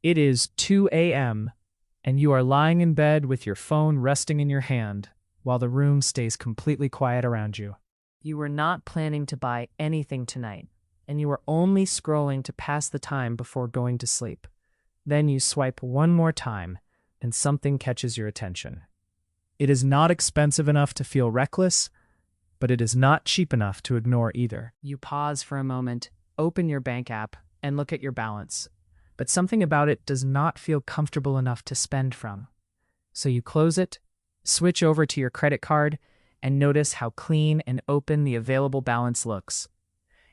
It is 2 a.m., and you are lying in bed with your phone resting in your hand while the room stays completely quiet around you. You were not planning to buy anything tonight, and you were only scrolling to pass the time before going to sleep. Then you swipe one more time, and something catches your attention. It is not expensive enough to feel reckless, but it is not cheap enough to ignore either. You pause for a moment, open your bank app, and look at your balance. But something about it does not feel comfortable enough to spend from. So you close it, switch over to your credit card, and notice how clean and open the available balance looks.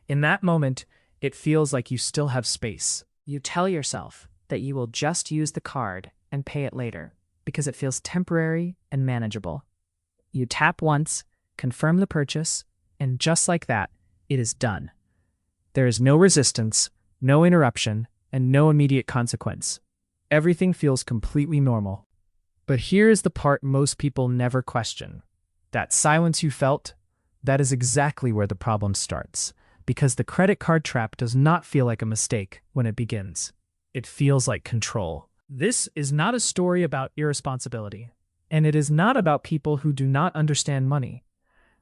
In that moment, it feels like you still have space. You tell yourself that you will just use the card and pay it later, because it feels temporary and manageable. You tap once, confirm the purchase, and just like that, it is done. There is no resistance, no interruption, and no immediate consequence. Everything feels completely normal. But here is the part most people never question. That silence you felt, that is exactly where the problem starts, because the credit card trap does not feel like a mistake when it begins. It feels like control. This is not a story about irresponsibility, and it is not about people who do not understand money.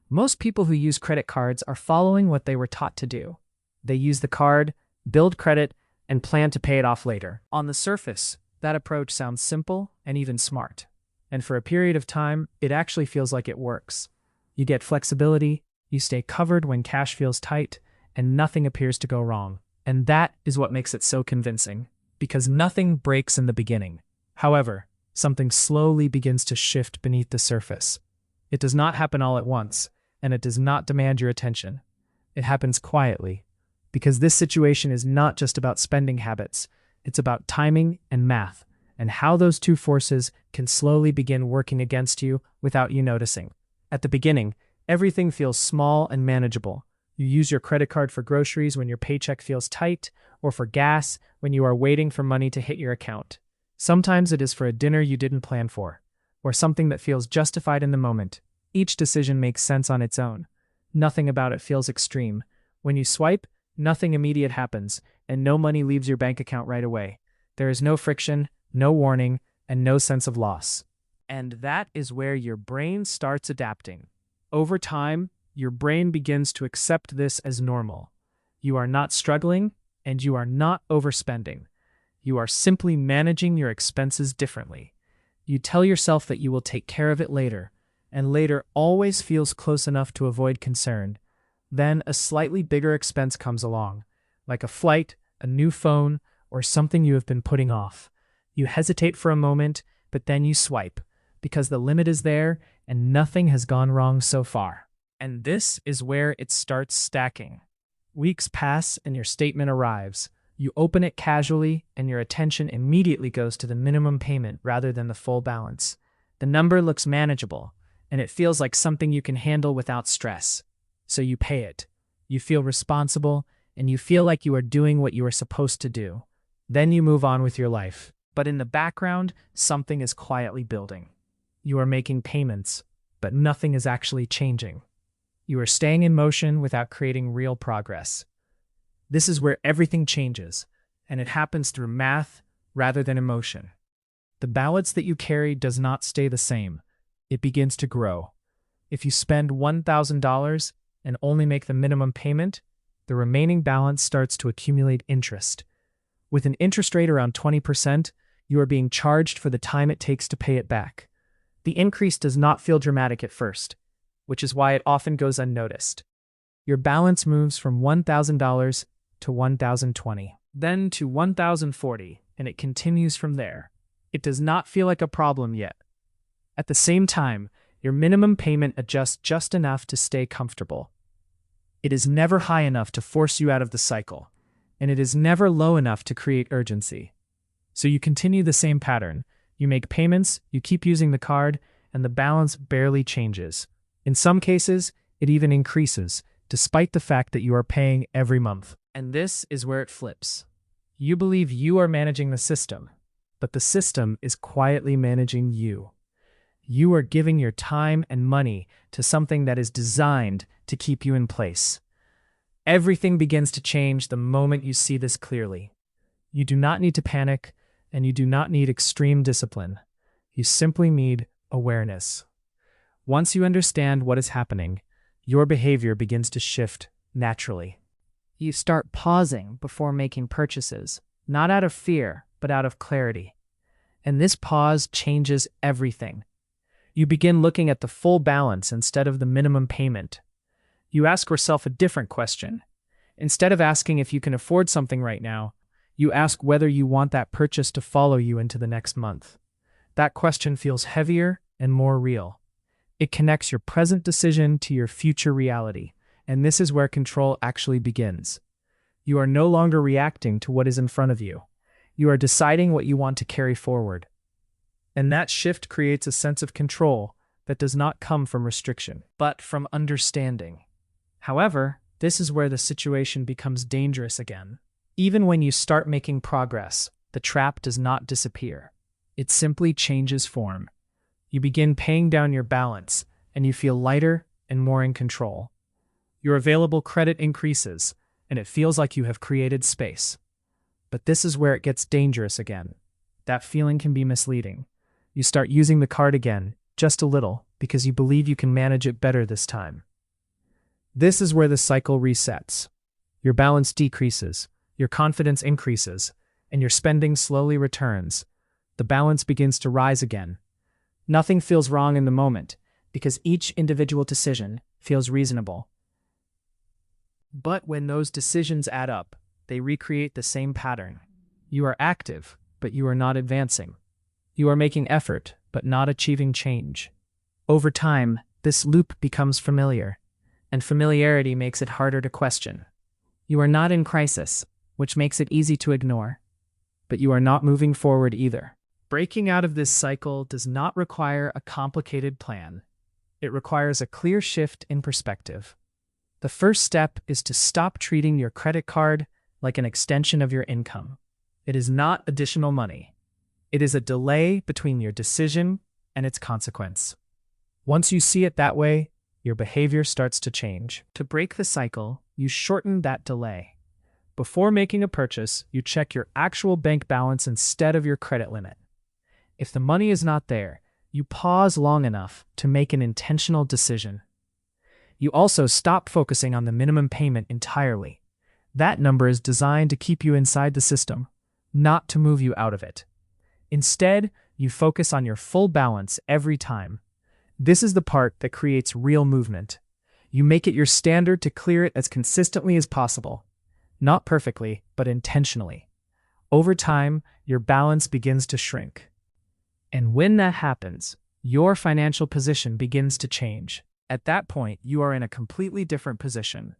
Most people who use credit cards are following what they were taught to do. They use the card, build credit, and plan to pay it off later. On the surface, that approach sounds simple and even smart. And for a period of time, it actually feels like it works. You get flexibility, you stay covered when cash feels tight, and nothing appears to go wrong. And that is what makes it so convincing, because nothing breaks in the beginning. However, something slowly begins to shift beneath the surface. It does not happen all at once, and it does not demand your attention. It happens quietly, because this situation is not just about spending habits, it's about timing and math, and how those two forces can slowly begin working against you without you noticing. At the beginning, everything feels small and manageable. You use your credit card for groceries when your paycheck feels tight, or for gas when you are waiting for money to hit your account. Sometimes it is for a dinner you didn't plan for, or something that feels justified in the moment. Each decision makes sense on its own. Nothing about it feels extreme. When you swipe, nothing immediate happens, and no money leaves your bank account right away. There is no friction, no warning, and no sense of loss. And that is where your brain starts adapting. Over time, your brain begins to accept this as normal. You are not struggling, and you are not overspending. You are simply managing your expenses differently. You tell yourself that you will take care of it later, and later always feels close enough to avoid concern. Then a slightly bigger expense comes along, like a flight, a new phone, or something you have been putting off. You hesitate for a moment, but then you swipe, because the limit is there and nothing has gone wrong so far. And this is where it starts stacking. Weeks pass and your statement arrives. You open it casually and your attention immediately goes to the minimum payment rather than the full balance. The number looks manageable, and it feels like something you can handle without stress. So you pay it. You feel responsible, and you feel like you are doing what you are supposed to do. Then you move on with your life. But in the background, something is quietly building. You are making payments, but nothing is actually changing. You are staying in motion without creating real progress. This is where everything changes, and it happens through math rather than emotion. The balance that you carry does not stay the same. It begins to grow. If you spend $1,000 and only make the minimum payment, the remaining balance starts to accumulate interest. With an interest rate around 20%, you are being charged for the time it takes to pay it back. The increase does not feel dramatic at first, which is why it often goes unnoticed. Your balance moves from $1,000 to $1,020, then to $1,040, and it continues from there. It does not feel like a problem yet. At the same time, your minimum payment adjusts just enough to stay comfortable. It is never high enough to force you out of the cycle, and it is never low enough to create urgency. So you continue the same pattern. You make payments, you keep using the card, and the balance barely changes. In some cases, it even increases, despite the fact that you are paying every month. And this is where it flips. You believe you are managing the system, but the system is quietly managing you. You are giving your time and money to something that is designed to keep you in place. Everything begins to change the moment you see this clearly. You do not need to panic. And you do not need extreme discipline. You simply need awareness. Once you understand what is happening, your behavior begins to shift naturally. You start pausing before making purchases, not out of fear, but out of clarity. And this pause changes everything. You begin looking at the full balance instead of the minimum payment. You ask yourself a different question. Instead of asking if you can afford something right now, you ask whether you want that purchase to follow you into the next month. That question feels heavier and more real. It connects your present decision to your future reality, and this is where control actually begins. You are no longer reacting to what is in front of you. You are deciding what you want to carry forward. And that shift creates a sense of control that does not come from restriction, but from understanding. However, this is where the situation becomes dangerous again. Even when you start making progress, the trap does not disappear. It simply changes form. You begin paying down your balance, and you feel lighter and more in control. Your available credit increases, and it feels like you have created space. But this is where it gets dangerous again. That feeling can be misleading. You start using the card again, just a little, because you believe you can manage it better this time. This is where the cycle resets. Your balance decreases, your confidence increases, and your spending slowly returns. The balance begins to rise again. Nothing feels wrong in the moment, because each individual decision feels reasonable. But when those decisions add up, they recreate the same pattern. You are active, but you are not advancing. You are making effort, but not achieving change. Over time, this loop becomes familiar, and familiarity makes it harder to question. You are not in crisis, which makes it easy to ignore, but you are not moving forward either. Breaking out of this cycle does not require a complicated plan. It requires a clear shift in perspective. The first step is to stop treating your credit card like an extension of your income. It is not additional money. It is a delay between your decision and its consequence. Once you see it that way, your behavior starts to change. To break the cycle, you shorten that delay. Before making a purchase, you check your actual bank balance instead of your credit limit. If the money is not there, you pause long enough to make an intentional decision. You also stop focusing on the minimum payment entirely. That number is designed to keep you inside the system, not to move you out of it. Instead, you focus on your full balance every time. This is the part that creates real movement. You make it your standard to clear it as consistently as possible. Not perfectly, but intentionally. Over time, your balance begins to shrink. And when that happens, your financial position begins to change. At that point, you are in a completely different position.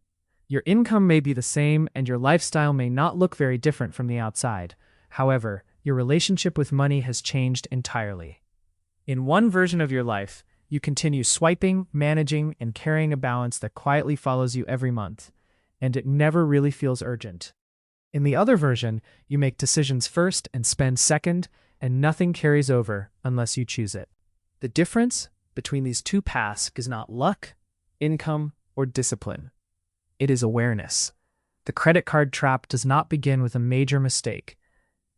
Your income may be the same and your lifestyle may not look very different from the outside. However, your relationship with money has changed entirely. In one version of your life, you continue swiping, managing, and carrying a balance that quietly follows you every month, and it never really feels urgent. In the other version, you make decisions first and spend second, and nothing carries over unless you choose it. The difference between these two paths is not luck, income, or discipline. It is awareness. The credit card trap does not begin with a major mistake.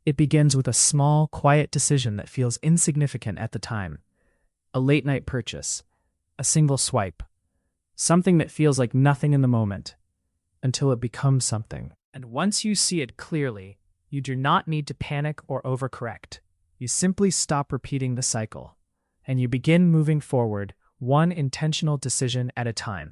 It begins with a small, quiet decision that feels insignificant at the time. A late-night purchase, a single swipe, something that feels like nothing in the moment, until it becomes something. And once you see it clearly, you do not need to panic or overcorrect. You simply stop repeating the cycle, and you begin moving forward, one intentional decision at a time.